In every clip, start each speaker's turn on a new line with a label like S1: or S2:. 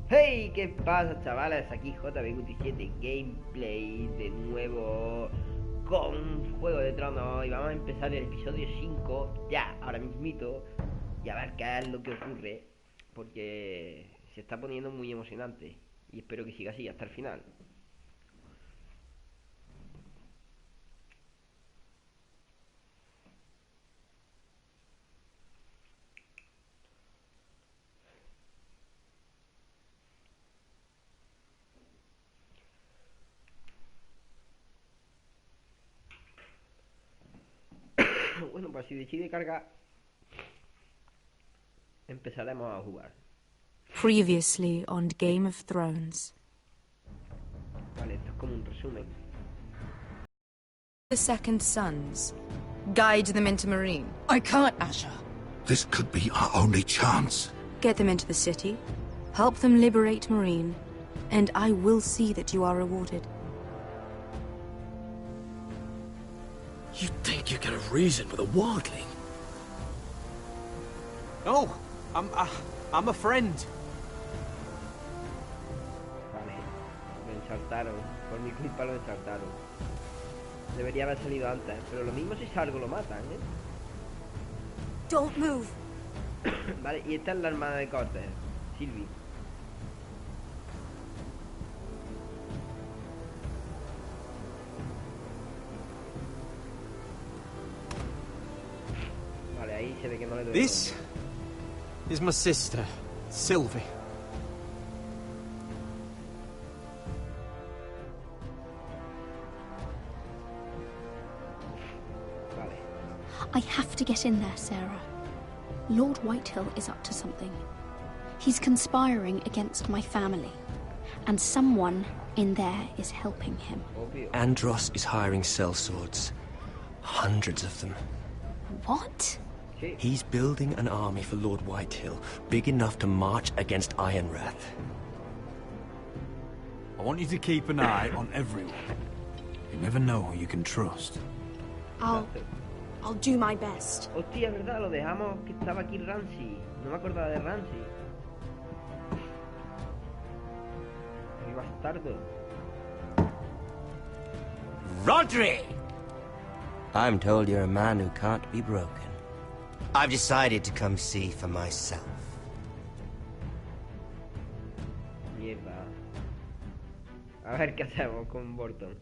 S1: Hey, ¿qué pasa, chavales? Aquí JBGute7 Gameplay de nuevo con Juego de Tronos y vamos a empezar el episodio 5 ya, ahora mismito, y a ver qué es lo que ocurre, porque se está poniendo muy emocionante y espero que siga así hasta el final. Bueno, pues si decide cargar, empezaremos a jugar.
S2: Previously on Game of Thrones.
S1: Vale, esto es como un resumen.
S2: The second sons. Guide them into Marine.
S3: I can't, Asher.
S4: This could be our only chance.
S2: Get them into the city. Help them liberate Marine. And I will see that you are rewarded.
S3: You think you can have reason with a wildling? No, I'm a friend.
S1: Vale, lo ensartaron. Por mi culpa lo ensartaron. Debería haber salido antes, pero lo mismo si salgo lo matan, ¿eh?
S2: Don't move.
S1: Vale, y esta es la hermana de Cortes, Sylvie. Vale, ahí se ve que no le doy.
S3: This is my sister, Sylvie.
S1: Vale.
S5: I have to get in there, Sarah. Lord Whitehill is up to something. He's conspiring against my family. And someone in there is helping him.
S1: Obvio.
S6: Andros is hiring sellswords. Hundreds of them.
S5: What?
S1: Sí.
S6: He's building an army for Lord Whitehill, big enough to march against Ironrath.
S7: I want you to keep an eye on everyone. You never know who you can trust.
S5: I'll do my best.
S1: Hostia, es verdad, lo dejamos que estaba aquí Ramsay. No me acordaba de Ramsay. El bastardo.
S8: Rodri! I'm told you're a man who can't be broken. I've decided to come see for myself.
S1: Mierda. A ver qué hacemos con Burton.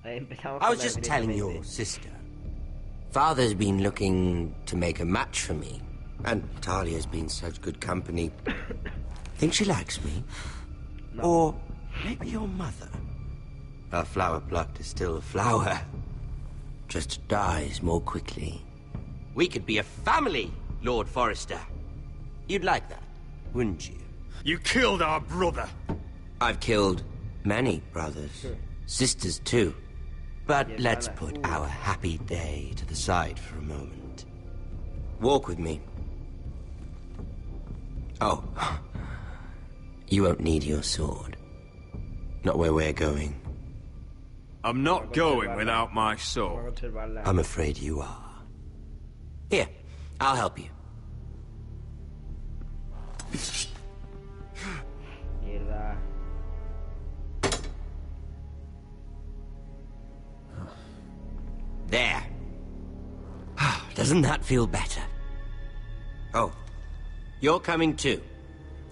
S1: Empezamos
S8: I was
S1: con él
S8: just telling your
S1: directamente.
S8: sister. Father's been looking to make a match for me. And Talia's been such good company. Think she likes me?
S1: No.
S8: Or maybe your mother? A flower plucked is still a flower. Just dies more quickly. We could be a family, Lord Forrester. You'd like that, wouldn't you?
S7: You killed our brother!
S8: I've killed many brothers. Sisters, too. But
S1: Yes,
S8: let's
S1: Anna.
S8: put our happy day to the side for a moment. Walk with me. Oh. You won't need your sword. Not where we're going.
S7: I'm not going without my
S1: Vamos a
S7: sword.
S1: observarla.
S8: I'm afraid you are. Here, I'll help you.
S1: Mierda.
S8: There. Doesn't that feel better? Oh, you're coming too.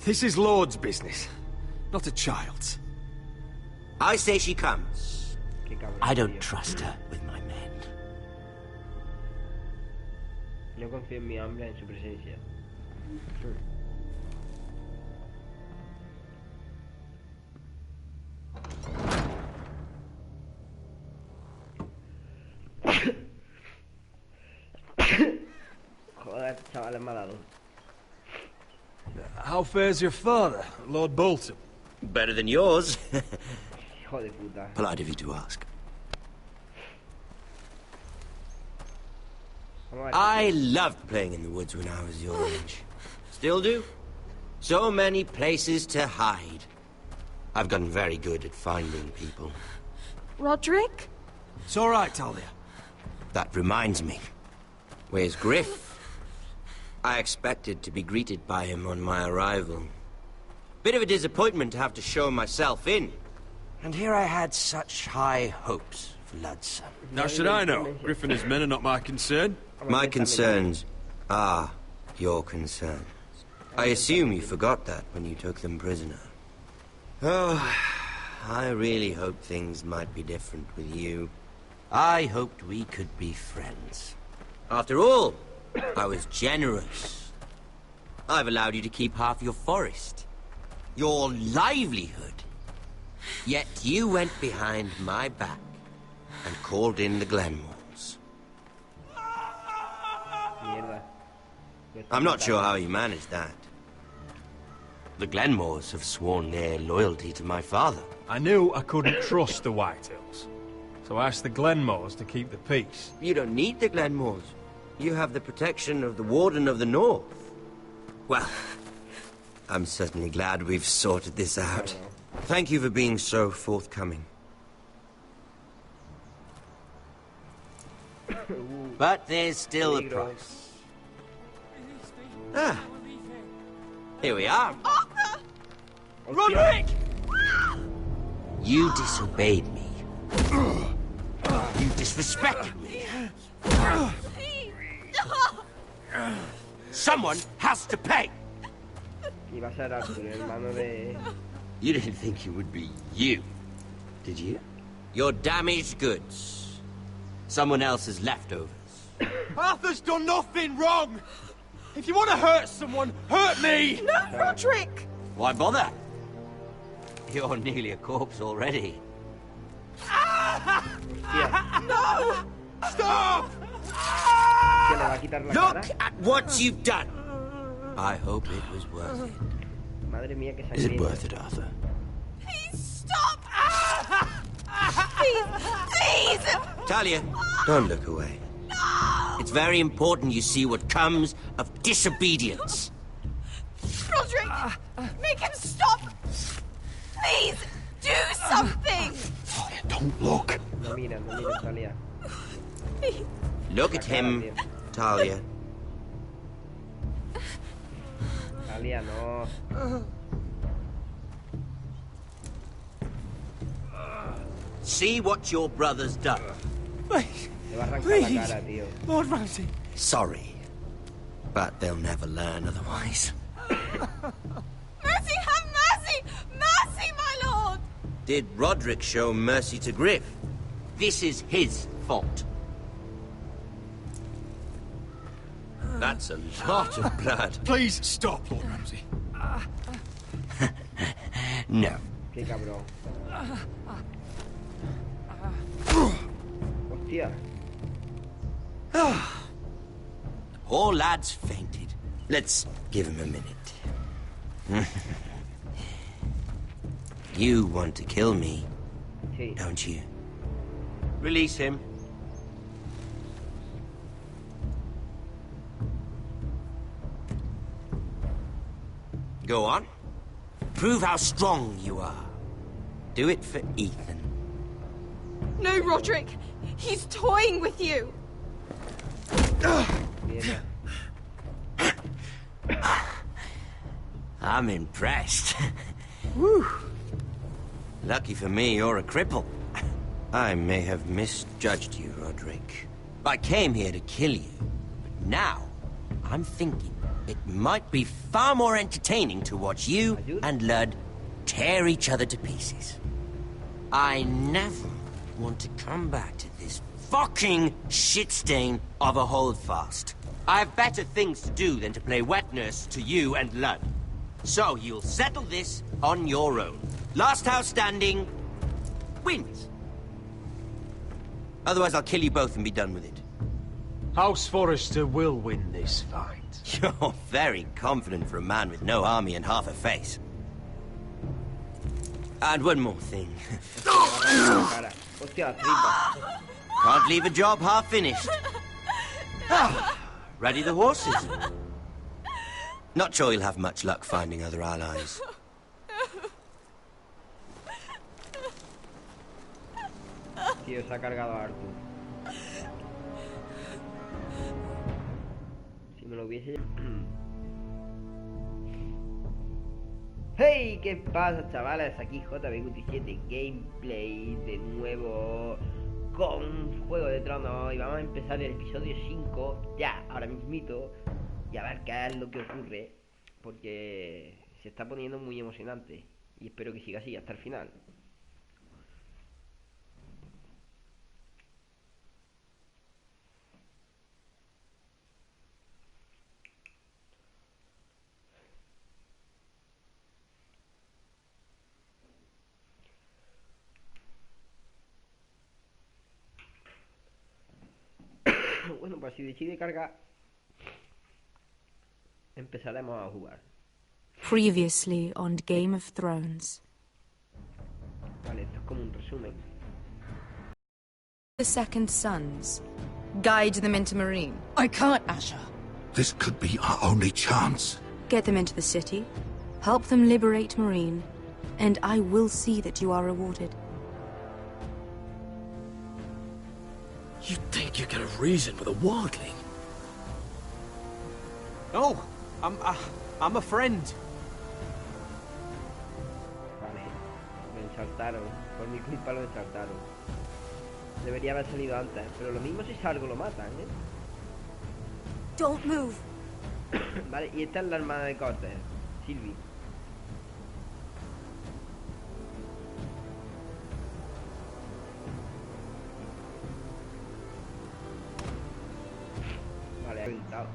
S3: This is Lord's business, not a child's.
S8: I say she comes.
S1: Qué cabrón,
S8: I don't
S1: tío.
S8: trust her with my men.
S1: No confío en mi hambre en su presencia. Joder, chavales, me ha dado.
S7: How fares your father, Lord Bolton?
S8: Better than yours.
S1: Hijo de puta.
S8: Polite of you to ask.
S1: Vamos a ver.
S8: I loved playing in the woods when I was your age. Still do. So many places to hide. I've gotten very good at finding people.
S5: Roderick?
S7: It's all right, Talia.
S8: That reminds me. Where's Griff? I expected to be greeted by him on my arrival. Bit of a disappointment to have to show myself in. And here I had such high hopes for Lud's son.
S3: Now should I know? Griffin and his men are not my concern.
S8: My concerns are your concerns. I assume you forgot that when you took them prisoner. Oh, I really hoped things might be different with you. I hoped we could be friends. After all, I was generous. I've allowed you to keep half your forest, your livelihood. Yet you went behind my back and called in the Glenmores. I'm not sure how you managed that. The Glenmores have sworn their loyalty to my father.
S7: I knew I couldn't trust the Whitehills, so I asked the Glenmores to keep the peace.
S8: You don't need the Glenmores. You have the protection of the Warden of the North. Well, I'm certainly glad we've sorted this out. Thank you for being so forthcoming. But there's still a price. Ah. Here we are.
S9: Arthur! Roderick!
S8: You disobeyed me. You disrespected me. Someone has to pay.
S1: Iba a ser Arthur, el hermano de...
S8: You didn't think it would be you, did you? Your damaged goods. Someone else's leftovers.
S3: Arthur's done nothing wrong! If you want to hurt someone, hurt me!
S9: No, Roderick!
S8: Why bother? You're nearly a corpse already.
S9: No!
S3: Stop!
S1: ¿Que le va a quitar la
S8: Look
S1: cara?
S8: at what you've done. I hope it was worth it.
S1: Madre mía, que
S8: Is it
S1: sangrienta.
S8: worth it, Arthur?
S9: Please stop! Please, please!
S8: Talia, don't look away. It's very important you see what comes of disobedience.
S9: Roderick! Make him stop! Please, do something!
S3: Talia, don't look.
S1: No mira, Talia.
S9: Please.
S8: Look at him, Talia.
S1: Talia, no.
S8: See what your brother's done.
S3: Please,
S1: Le va a arrancar
S3: please.
S1: la cara, tío.
S3: Lord Ramsay.
S8: Sorry, but they'll never learn otherwise.
S9: Mercy, have mercy! Mercy, my lord!
S8: Did Roderick show mercy to Griff? This is his fault. That's a lot of blood.
S3: Please stop, Lord Ramsay.
S8: No.
S1: Qué cabrón. Hostia.
S8: Poor lad's fainted. Let's give him a minute. You want to kill me,
S1: Sí.
S8: don't you? Release him. Go on. Prove how strong you are. Do it for Ethan.
S9: No, Roderick! He's toying with you!
S1: Bien.
S8: I'm impressed. Whew. Lucky for me, you're a cripple. I may have misjudged you, Roderick. I came here to kill you, but now I'm thinking it might be far more entertaining to watch you and Lud tear each other to pieces. I never want to come back to this fucking shit stain of a holdfast. I have better things to do than to play wet nurse to you and Lud. So you'll settle this on your own. Last house standing wins. Otherwise, I'll kill you both and be done with it.
S7: House Forrester will win this fight.
S8: You're very confident for a man with no army and half a face. And one more thing.
S1: Cara. Hostia, tripa.
S8: Can't leave a job half finished. Ready the horses? Not sure you'll have much luck finding other allies.
S1: Tío, se ha cargado a Arthur. Si me lo hubiese... Hey, ¿qué pasa, chavales? Aquí JB27 Gameplay de nuevo con Juego de Tronos y vamos a empezar el episodio 5 ya, ahora mismito, y a ver qué es lo que ocurre, porque se está poniendo muy emocionante y espero que siga así hasta el final. Bueno, pues si decide cargar, empezaremos a jugar.
S2: Previously on Game of Thrones.
S1: Vale, esto es como un resumen.
S2: The second sons. Guide them into Marine.
S10: I can't, Asher.
S4: This could be our only chance.
S2: Get them into the city. Help them liberate Marine. And I will see that you are rewarded.
S6: You think you can have reason with a wildling?
S3: No, I'm a friend.
S1: Vale, lo ensartaron. Por mi culpa lo ensartaron. Debería haber salido antes, pero lo mismo si salgo lo matan, ¿eh?
S2: Don't move.
S1: Vale, y esta es la hermana de Cortes, Sylvie. Vale, ha gritado.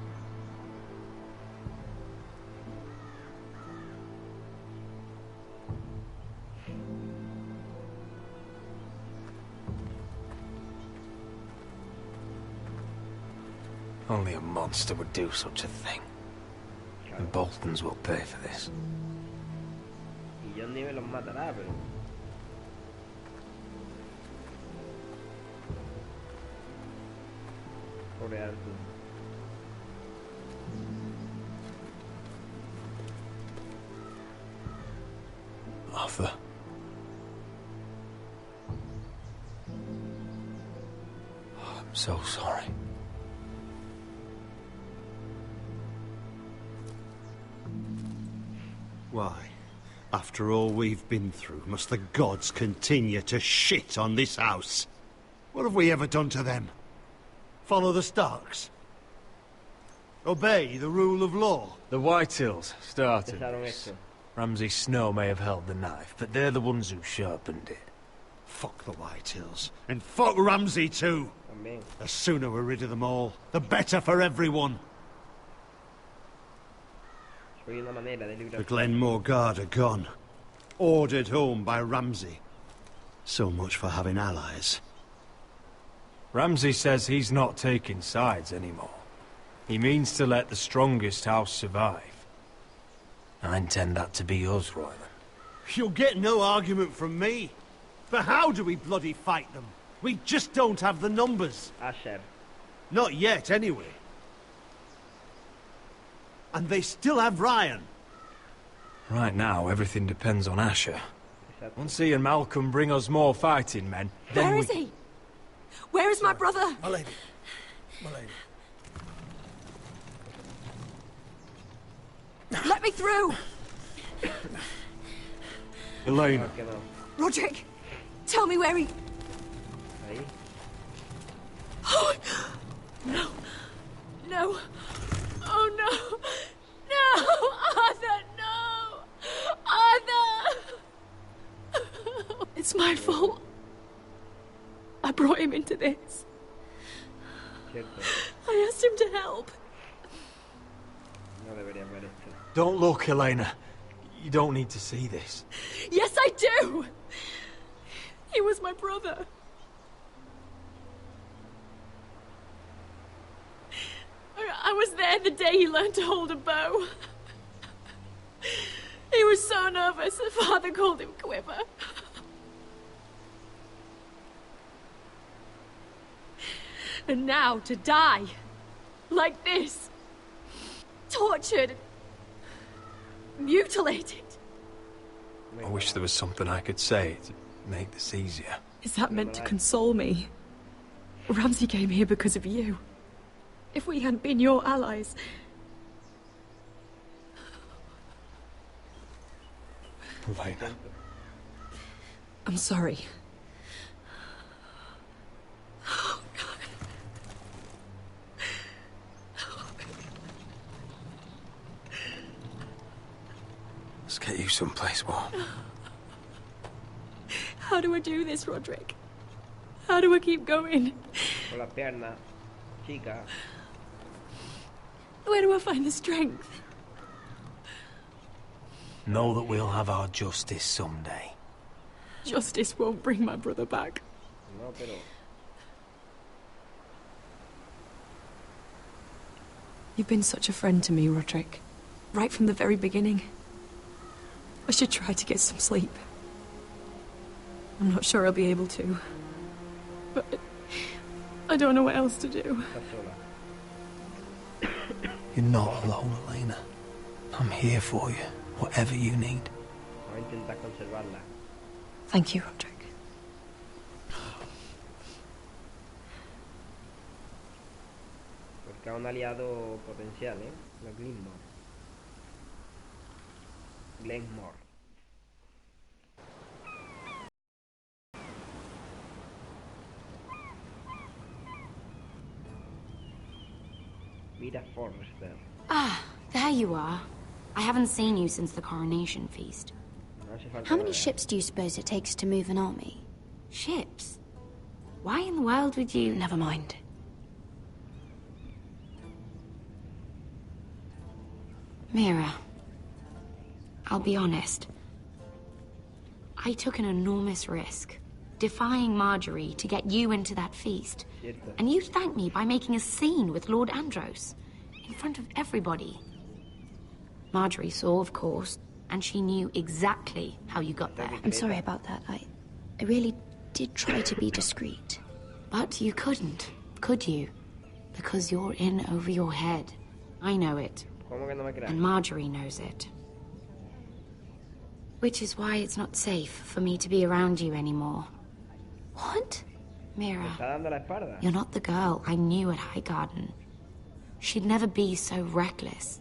S6: Only a monster would do such a thing. And Boltons will pay for this.
S1: Y John Nieve los matará, pero... Pobre Arthur.
S6: Arthur. Oh, I'm so sorry.
S11: Why, after all we've been through, must the gods continue to shit on this house? What have we ever done to them? Follow the Starks? Obey the rule of law?
S7: The Whitehills started
S1: Empezaron
S7: this.
S1: esto.
S7: Ramsay Snow may have held the knife, but they're the ones who sharpened it.
S11: Fuck the Whitehills. And fuck Ramsay too!
S1: También.
S11: The sooner we're rid of them all, the better for everyone.
S1: Soy una manera de librar.
S11: The Glenmore Guard are gone. Ordered home by Ramsay. So much for having allies.
S7: Ramsay says he's not taking sides anymore. He means to let the strongest house survive. I intend that to be us, Royland.
S11: You'll get no argument from me. But how do we bloody fight them? We just don't have the numbers.
S1: Asher.
S11: Not yet, anyway. And they still have Ryan.
S7: Right now, everything depends on Asher.
S1: Exacto.
S7: Once he and Malcolm bring us more fighting men, then
S9: Where
S7: we...
S9: is he? Where is my brother?
S6: My lady. My lady.
S9: Let me through!
S7: Elena.
S1: Que no.
S9: Roderick, tell me where he...
S1: Ahí.
S9: Oh, no. No. Oh, no. No! Arthur, no! Arthur! It's my fault. I brought him into this.
S1: Cierto.
S9: I asked him to help.
S1: No debería ver esto.
S7: Don't look, Elena. You don't need to see this.
S9: Yes, I do! He was my brother. I was there the day he learned to hold a bow. He was so nervous, the father called him Quiver. And now to die. Like this. Tortured. Mutilated.
S7: I wish there was something I could say to make this easier.
S9: Is that meant to console me? Ramsay came here because of you. If we hadn't been your allies...
S7: Elena.
S9: I'm sorry.
S7: Let's get you someplace warm.
S9: How do I do this, Roderick? How do I keep going?
S1: Con la pierna, chica.
S9: Where do I find the strength?
S7: Know that we'll have our justice someday.
S9: Justice won't bring my brother back.
S1: No, pero...
S9: You've been such a friend to me, Roderick. Right from the very beginning. I should try to get some sleep. I'm not sure I'll be able to. But I don't know what else to do.
S7: You're not alone, Elena. I'm here for you, whatever you need.
S1: Voy a intentar conservarla.
S9: Thank you, Roderick.
S1: Busca un aliado potencial, La Glenmore. Glenmore. Mira Forrester.
S10: Ah, there you are. I haven't seen you since the coronation feast.
S5: How many ships do you suppose it takes to move an army?
S10: Ships? Why in the world would you...
S5: Never mind.
S10: Mira, I'll be honest. I took an enormous risk, defying Marjorie to get you into that feast. And you thanked me by making a scene with Lord Andros, in front of everybody. Marjorie saw, of course, and she knew exactly how you got there.
S5: I'm sorry about that. I really did try to be discreet.
S10: But you couldn't, could you? Because you're in over your head. I know it. And Marjorie knows it. Which is why it's not safe for me to be around you anymore.
S5: What?
S10: Mira, you're not the girl I knew at Highgarden. She'd never be so reckless.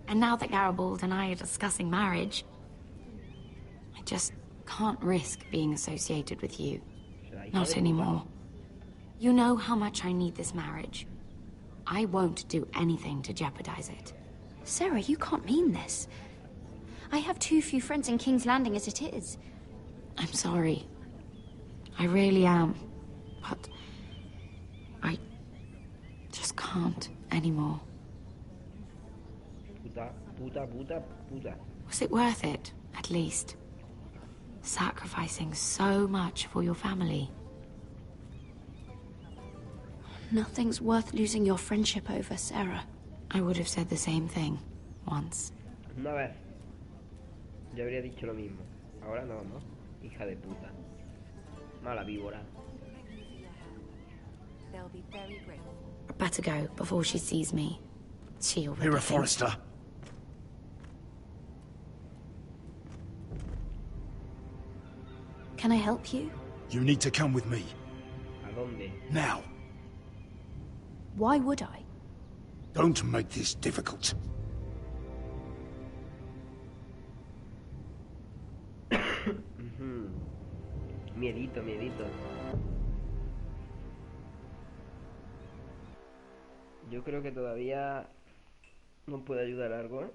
S10: And now that Garibald and I are discussing marriage, I just can't risk being associated with you. Not anymore. You know how much I need this marriage. I won't do anything to jeopardize it.
S5: Sarah, you can't mean this. I have too few friends in King's Landing as it is.
S10: I'm sorry. I really am. But I just can't anymore. Was it worth it, at least? Sacrificing so much for your family?
S5: Nothing's worth losing your friendship over, Sarah.
S10: I would have said the same thing once.
S1: Una vez. Yo habría dicho lo mismo. Ahora no, ¿no? Hija de puta. Mala víbora.
S10: They'll be very grateful. I better go before she sees me. She already
S11: Mira Forrester.
S5: Can I help you?
S11: You need to come with me.
S1: ¿A dónde?
S11: Now.
S5: Why would I?
S11: Don't make this difficult.
S1: Miedito, miedito. Yo creo que todavía no puede ayudar algo, ¿eh?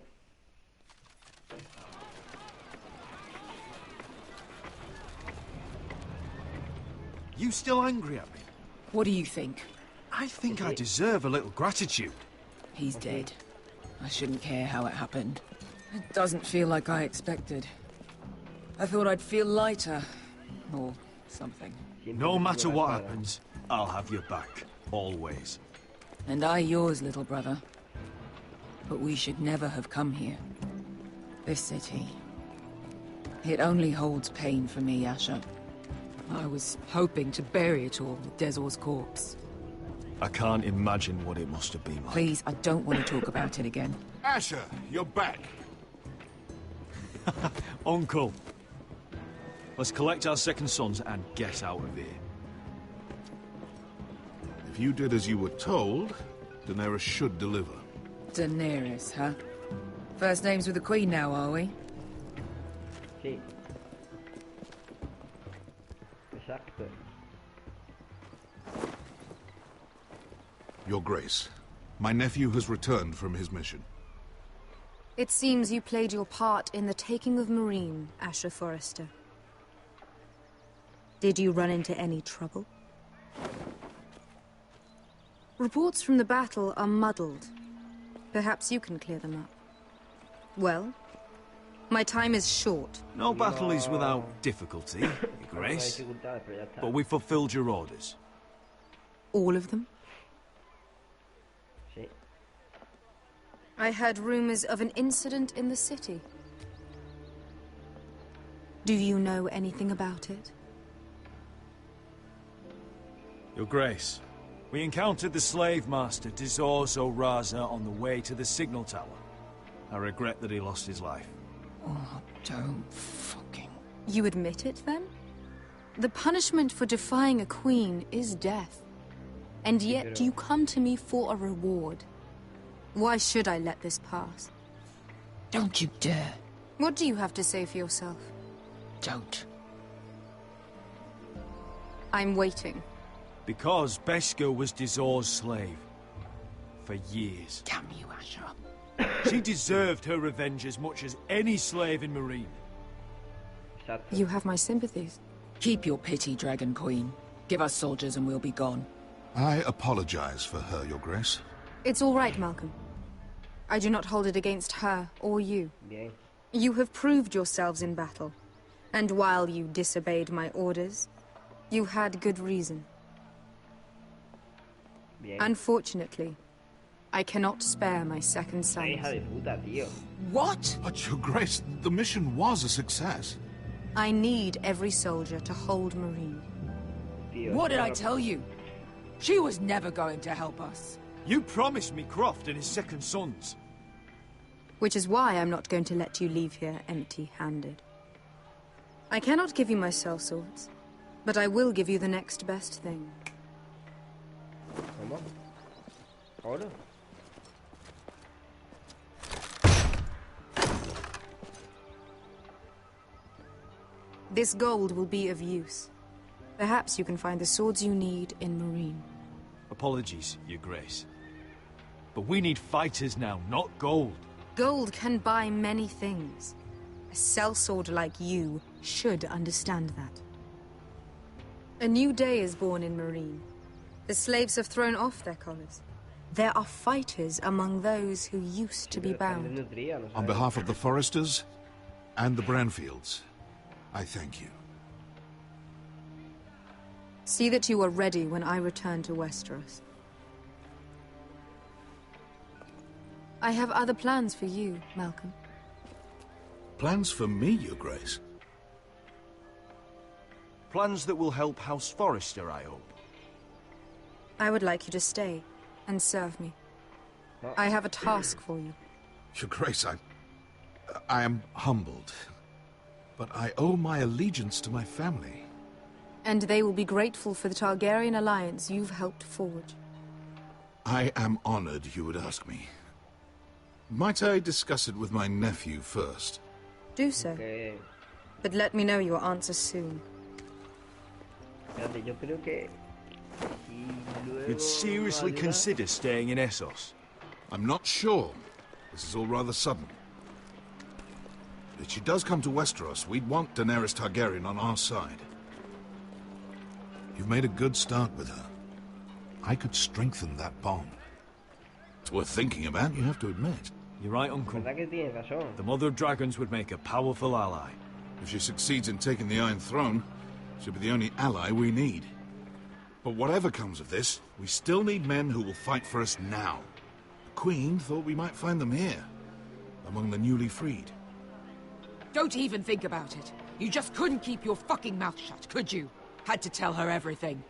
S11: You still angry at me?
S12: What do you think?
S11: I think I deserve a little gratitude.
S12: He's dead. I shouldn't care how it happened. It doesn't feel like I expected. I thought I'd feel lighter. Or something.
S11: No matter what happens, I'll have your back. Always.
S12: And I yours, little brother. But we should never have come here. This city. It only holds pain for me, Asher. I was hoping to bury it all with Dezor's corpse.
S11: I can't imagine what it must have been like.
S12: Please, I don't want to talk about it again.
S3: Asher, you're back.
S11: Uncle. Let's collect our second sons and get out of here.
S3: If you did as you were told, Daenerys should deliver.
S12: Daenerys, huh? First names with the Queen now, are we?
S1: Sí. Exacto.
S4: Your Grace, my nephew has returned from his mission.
S2: It seems you played your part in the taking of Marine, Asher Forrester. Did you run into any trouble? Reports from the battle are muddled. Perhaps you can clear them up. Well, my time is short.
S7: No battle is without difficulty, Your Grace. But we fulfilled your orders.
S2: All of them?
S1: Sí.
S2: I heard rumors of an incident in the city. Do you know anything about it?
S7: Your Grace, we encountered the slave master Dizors O'Raza on the way to the signal tower. I regret that he lost his life.
S12: Oh, don't fucking...
S2: You admit it, then? The punishment for defying a queen is death. And yet you come to me for a reward. Why should I let this pass?
S12: Don't you dare.
S2: What do you have to say for yourself?
S12: Don't.
S2: I'm waiting.
S7: Because Beskha was Dizor's slave. For years.
S12: Damn you, Asher.
S7: She deserved her revenge as much as any slave in Marine.
S2: You have my sympathies.
S12: Keep your pity, Dragon Queen. Give us soldiers and we'll be gone.
S4: I apologize for her, Your Grace.
S2: It's all right, Malcolm. I do not hold it against her or you.
S1: Bien.
S2: You have proved yourselves in battle. And while you disobeyed my orders, you had good reason.
S1: Bien.
S2: Unfortunately, I cannot spare my second
S1: Hija
S2: son.
S1: de puta, tío.
S12: What?
S4: But, Your Grace, the mission was a success.
S2: I need every soldier to hold Marine.
S1: Tío,
S12: What did I
S1: claro.
S12: tell you? She was never going to help us.
S7: You promised me Croft and his second sons.
S2: Which is why I'm not going to let you leave here empty-handed. I cannot give you my sellswords, but I will give you the next best thing.
S1: ¿Cómo? ¿Oro?
S2: This gold will be of use. Perhaps you can find the swords you need in Marine.
S7: Apologies, Your Grace. But we need fighters now, not gold.
S2: Gold can buy many things. A sellsword like you should understand that. A new day is born in Marine. The slaves have thrown off their collars. There are fighters among those who used to be bound.
S4: On behalf of the Forresters and the Branfields, I thank you.
S2: See that you are ready when I return to Westeros. I have other plans for you, Malcolm.
S4: Plans for me, Your Grace?
S7: Plans that will help House Forrester, I hope.
S2: I would like you to stay and serve me. I have a task for you.
S4: Your Grace, I am humbled. But I owe my allegiance to my family.
S2: And they will be grateful for the Targaryen alliance you've helped forge.
S4: I am honored you would ask me. Might I discuss it with my nephew first?
S2: Do so.
S1: Okay.
S2: But let me know your answer soon.
S1: Espérate, yo creo que... si luego
S7: You'd seriously
S1: ayuda-
S7: consider staying in Essos.
S4: I'm not sure. This is all rather sudden. If she does come to Westeros, we'd want Daenerys Targaryen on our side. You've made a good start with her. I could strengthen that bond. It's worth thinking about, you have to admit.
S7: You're right, Uncle.
S1: ¿Verdad que tienes razón?
S7: The Mother of Dragons would make a powerful ally.
S4: If she succeeds in taking the Iron Throne, she'll be the only ally we need. But whatever comes of this, we still need men who will fight for us now. The Queen thought we might find them here, among the newly freed.
S12: Don't even think about it. You just couldn't keep your fucking mouth shut, could you? Had to tell her everything.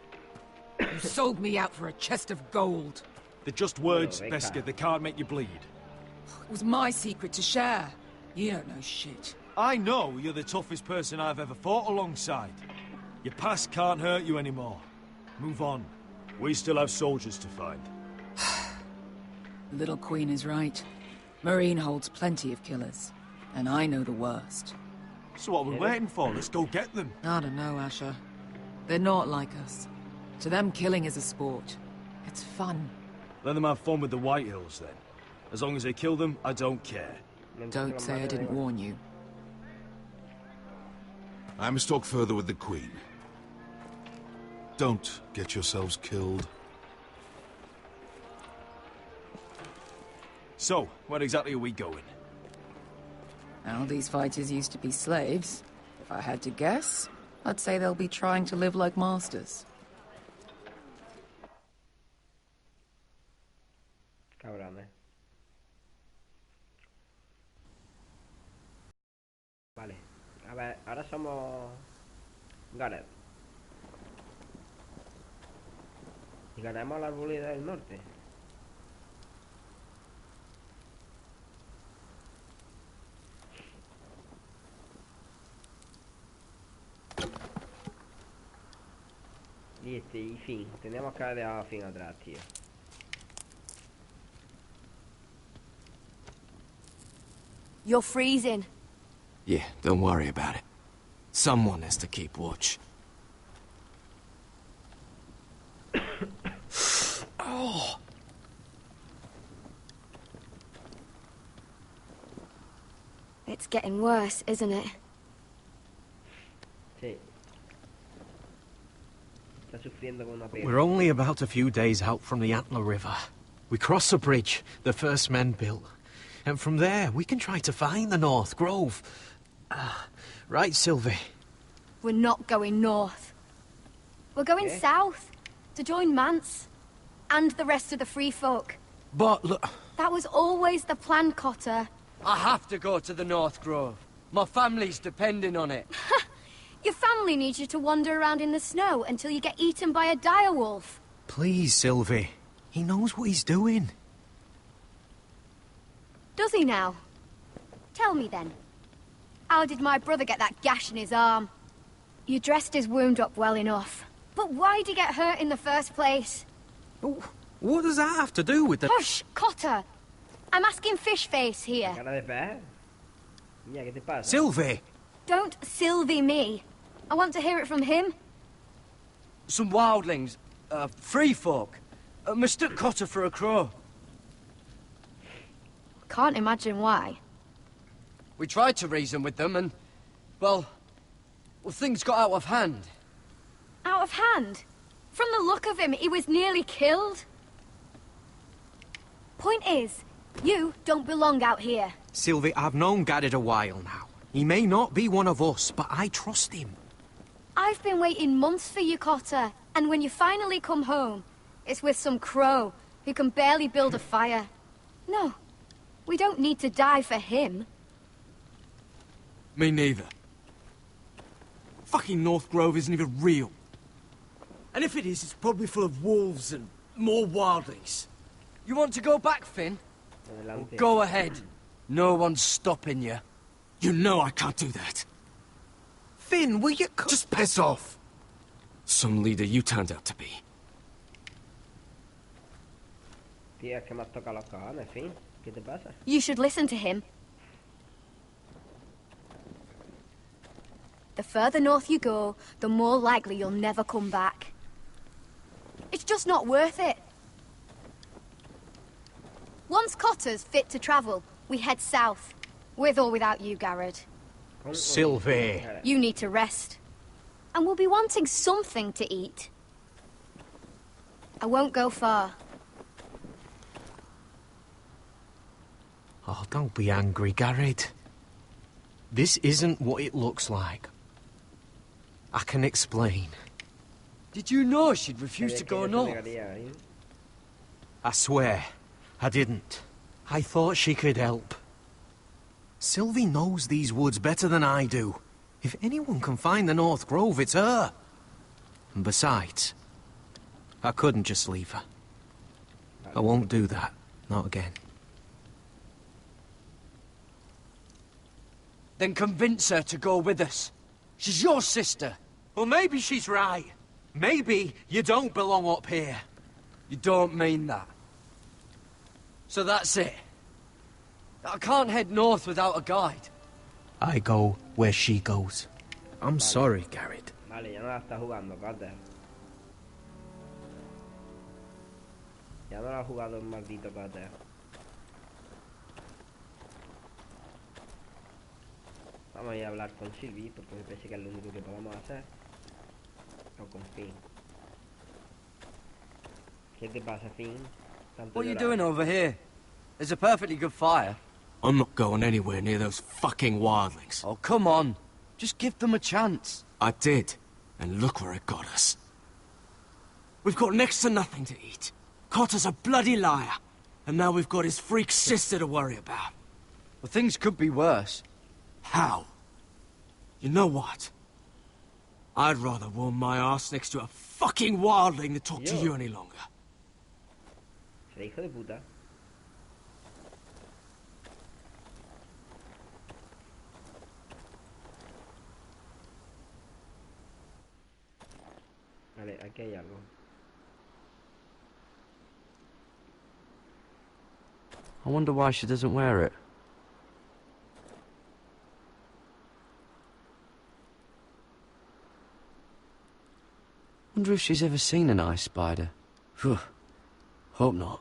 S12: You sold me out for a chest of gold.
S7: They're just words,
S1: Rebecca.
S7: Beskha. They can't make you bleed.
S12: It was my secret to share. You don't know shit.
S7: I know you're the toughest person I've ever fought alongside. Your past can't hurt you anymore. Move on. We still have soldiers to find.
S12: The little queen is right. Marine holds plenty of killers, and I know the worst.
S7: So what are we waiting for? Let's go get them.
S12: I don't know, Asher. They're not like us. To them, killing is a sport. It's fun.
S7: Let them have fun with the Whitehills, then. As long as they kill them, I don't care.
S12: Don't say I didn't warn you.
S4: I must talk further with the Queen. Don't get yourselves killed.
S7: So, where exactly are we going?
S12: Now, these fighters used to be slaves. If I had to guess, I'd say they'll be trying to live like masters.
S1: Cabrones. Vale. A ver, ahora somos Gareth. Y ganamos a la Arboleda del Norte. Y fin. Tenemos que haber dejado a fin atrás, tío.
S13: You're freezing.
S6: Yeah, don't worry about it. Someone has to keep watch. Oh.
S13: It's getting worse, isn't it?
S1: Sí. Está sufriendo con una pega.
S6: We're only about a few days out from the Antler River. We cross a bridge the first men built. And from there, we can try to find the North Grove. Right, Sylvie?
S13: We're not going north. We're going south, to join Mance, and the rest of the free folk.
S6: But look...
S13: That was always the plan, Cotter.
S14: I have to go to the North Grove. My family's depending on it.
S13: Your family needs you to wander around in the snow until you get eaten by a direwolf.
S6: Please, Sylvie. He knows what he's doing.
S13: Does he now? Tell me then. How did my brother get that gash in his arm? You dressed his wound up well enough. But why'd he get hurt in the first place?
S6: What does that have to do with the...
S13: Hush, Cotter! I'm asking Fishface here.
S6: Sylvie!
S13: Don't Sylvie me. I want to hear it from him.
S14: Some wildlings, free folk, mistook Cotter for a crow.
S13: Can't imagine why.
S14: We tried to reason with them and, well, things got out of hand.
S13: Out of hand? From the look of him, he was nearly killed. Point is, you don't belong out here.
S6: Sylvie, I've known Garrett a while now. He may not be one of us, but I trust him.
S13: I've been waiting months for you, Cotter, and when you finally come home, it's with some crow who can barely build a fire. No, we don't need to die for him.
S14: Me neither. Fucking North Grove isn't even real. And if it is, it's probably full of wolves and more wildlings. You want to go back, Finn? Well, go ahead. No one's stopping you.
S6: You know I can't do that. Finn, will you...
S14: Just piss off.
S6: Some leader you turned out to be.
S1: Tía, que me has tocado los cojones, Finn. ¿Qué te pasa?
S13: You should listen to him. The further north you go, the more likely you'll never come back. It's just not worth it. Once Cotter's fit to travel, we head south. With or without you, Garrett.
S6: Sylvie.
S13: You need to rest. And we'll be wanting something to eat. I won't go far.
S6: Oh, don't be angry, Garrett. This isn't what it looks like. I can explain.
S14: Did you know she'd refuse to go north?
S6: I swear, I didn't. I thought she could help. Sylvie knows these woods better than I do. If anyone can find the North Grove, it's her. And besides, I couldn't just leave her. I won't do that. Not again.
S14: Then convince her to go with us. She's your sister.
S6: Well, maybe she's right. Maybe you don't belong up here.
S14: You don't mean that. So that's it. I can't head north without a guide.
S6: I go where she goes. I'm sorry, Garrett.
S1: Vale, ya no la está jugando, Carter. Ya no la ha jugado el maldito Carter. Vamos a ir a hablar con Sylvie, porque me parece que es lo único que podemos hacer. O con Finn. ¿Qué te pasa, Finn?
S14: What are you doing over here? There's a perfectly good fire.
S6: I'm not going anywhere near those fucking wildlings.
S14: Oh, come on. Just give them a chance.
S6: I did, and look where it got us. We've got next to nothing to eat. Cotter's a bloody liar, and now we've got his freak sister to worry about.
S14: Well, things could be worse.
S6: How? You know what? I'd rather warm my ass next to a fucking wildling than talk to you any longer.
S1: ¿Será hijo de puta? Vale, aquí hay algo.
S14: I wonder why she doesn't wear it. Wonder if she's ever seen an ice spider. Phew. Hope not.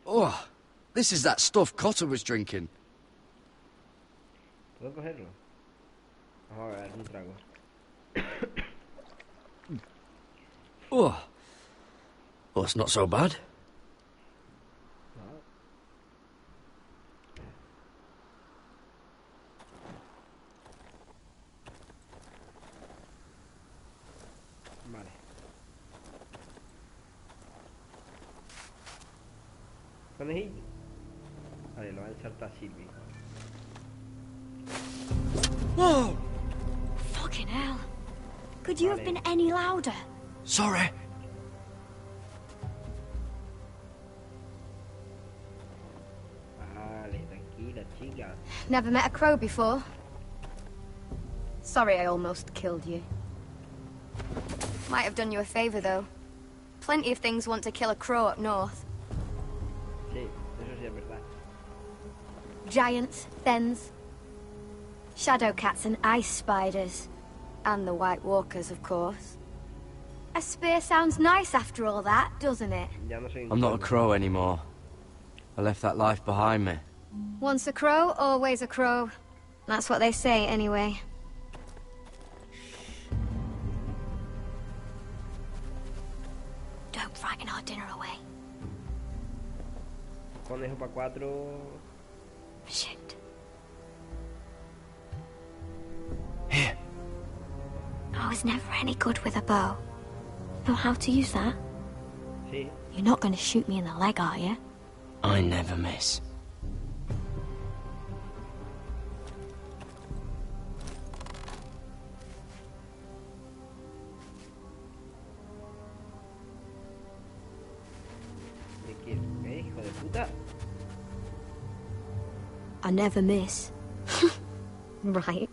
S14: Oh, this is that stuff Cotter was drinking.
S1: ¿Puedo cogerlo? Vamos a ver, un trago.
S14: Oh. Well, it's not so bad.
S1: Vale. Conejillo. Vale, lo va a ensartar Sylvie.
S13: Whoa! Fucking hell. Could you have been any louder?
S14: Sorry.
S1: Vale, tranquila, chica.
S13: Never met a crow before. Sorry I almost killed you. Might have done you a favor, though. Plenty of things want to kill a crow up north.
S1: Sí, eso sí es verdad.
S13: Giants, thens, shadow cats and ice spiders. And the White Walkers, of course. A spear sounds nice after all that, doesn't it?
S14: I'm not a crow anymore. I left that life behind me.
S13: Once a crow, always a crow. That's what they say, anyway. Don't frighten our dinner away.
S1: Conejo pa' 4.
S13: Shit.
S14: Here.
S13: I was never any good with a bow. Know how to use that?
S1: Sí.
S13: You're not going to shoot me in the leg, are you?
S14: I never miss.
S1: ¿Qué, hijo de puta?
S13: I never miss. Right.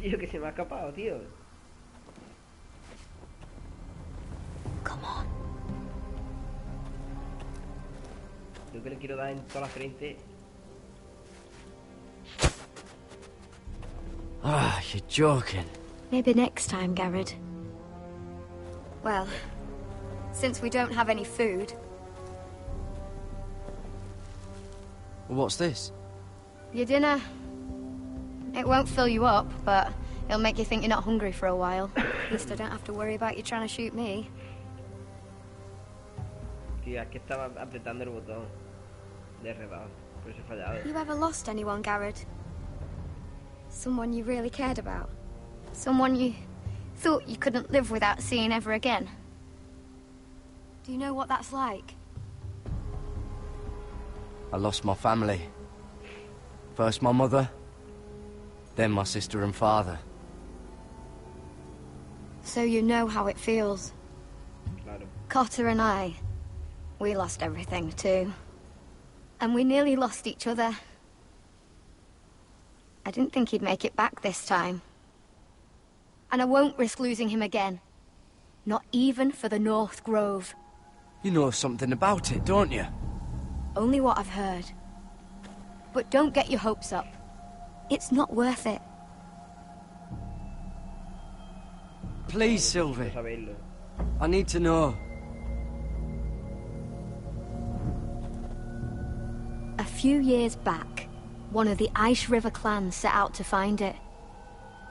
S1: Tío, que se me ha escapado, tío.
S13: Come on.
S1: Yo que le quiero dar en toda la frente.
S14: Ah, you're joking.
S13: Maybe next time, Garrett. Well, since we don't have any food...
S14: What's this?
S13: Your dinner. It won't fill you up, but it'll make you think you're not hungry for a while. At least I don't have to worry about you trying to shoot me.
S1: Tío, es que estaba apretando el botón de reload, por eso he fallado.
S13: You ever lost anyone, Garrett? Someone you really cared about? Someone you thought you couldn't live without seeing ever again? Do you know what that's like?
S14: I lost my family. First my mother, then my sister and father.
S13: So you know how it feels.
S1: Claro.
S13: Cotter and I, we lost everything too. And we nearly lost each other. I didn't think he'd make it back this time. And I won't risk losing him again. Not even for the North Grove.
S14: You know something about it, don't you?
S13: only what I've heard. But don't get your hopes up. It's not worth it.
S14: Please, Sylvie. I need to know.
S13: A few years back, one of the Ice River clans set out to find it.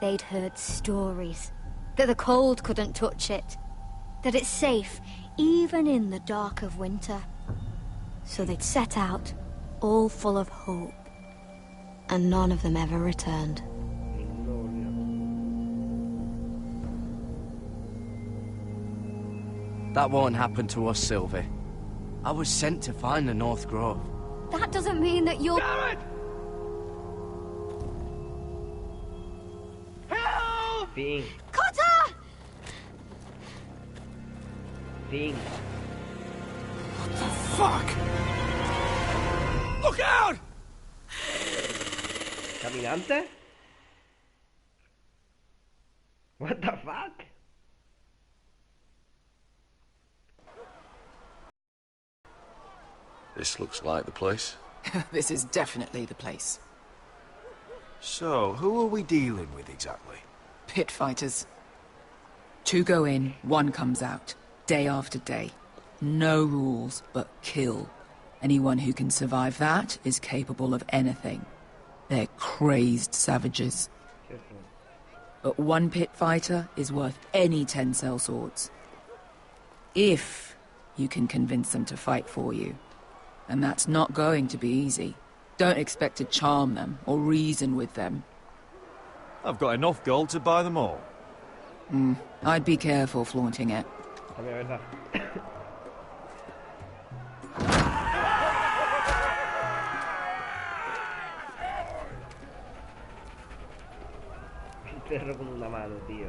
S13: They'd heard stories that the cold couldn't touch it, that it's safe even in the dark of winter. So they'd set out, all full of hope, and none of them ever returned.
S14: That won't happen to us, Sylvie. I was sent to find the North Grove.
S13: That doesn't mean that you'll...
S3: Damn it! Help!
S1: Fin.
S13: Cotter!
S1: Fin.
S3: What the fuck? Look out!
S1: ¿Caminante? What the fuck?
S15: This looks like the place.
S12: This is definitely the place.
S15: So, who are we dealing with exactly?
S12: Pit fighters. 2 go in, 1 comes out. Day after day. No rules, but kill. Anyone who can survive that is capable of anything. They're crazed savages. But 1 pit fighter is worth any 10 sellswords. If you can convince them to fight for you. And that's not going to be easy. Don't expect to charm them or reason with them.
S7: I've got enough gold to buy them all.
S12: I'd be careful flaunting it.
S1: El perro con una mano, tío.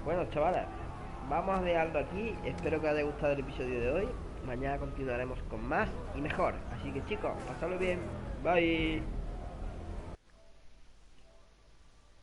S1: Bueno, chavales, vamos a dejarlo aquí. Espero que os haya gustado el episodio de hoy. Mañana continuaremos con más y mejor. Así que chicos, pasadlo bien. Bye.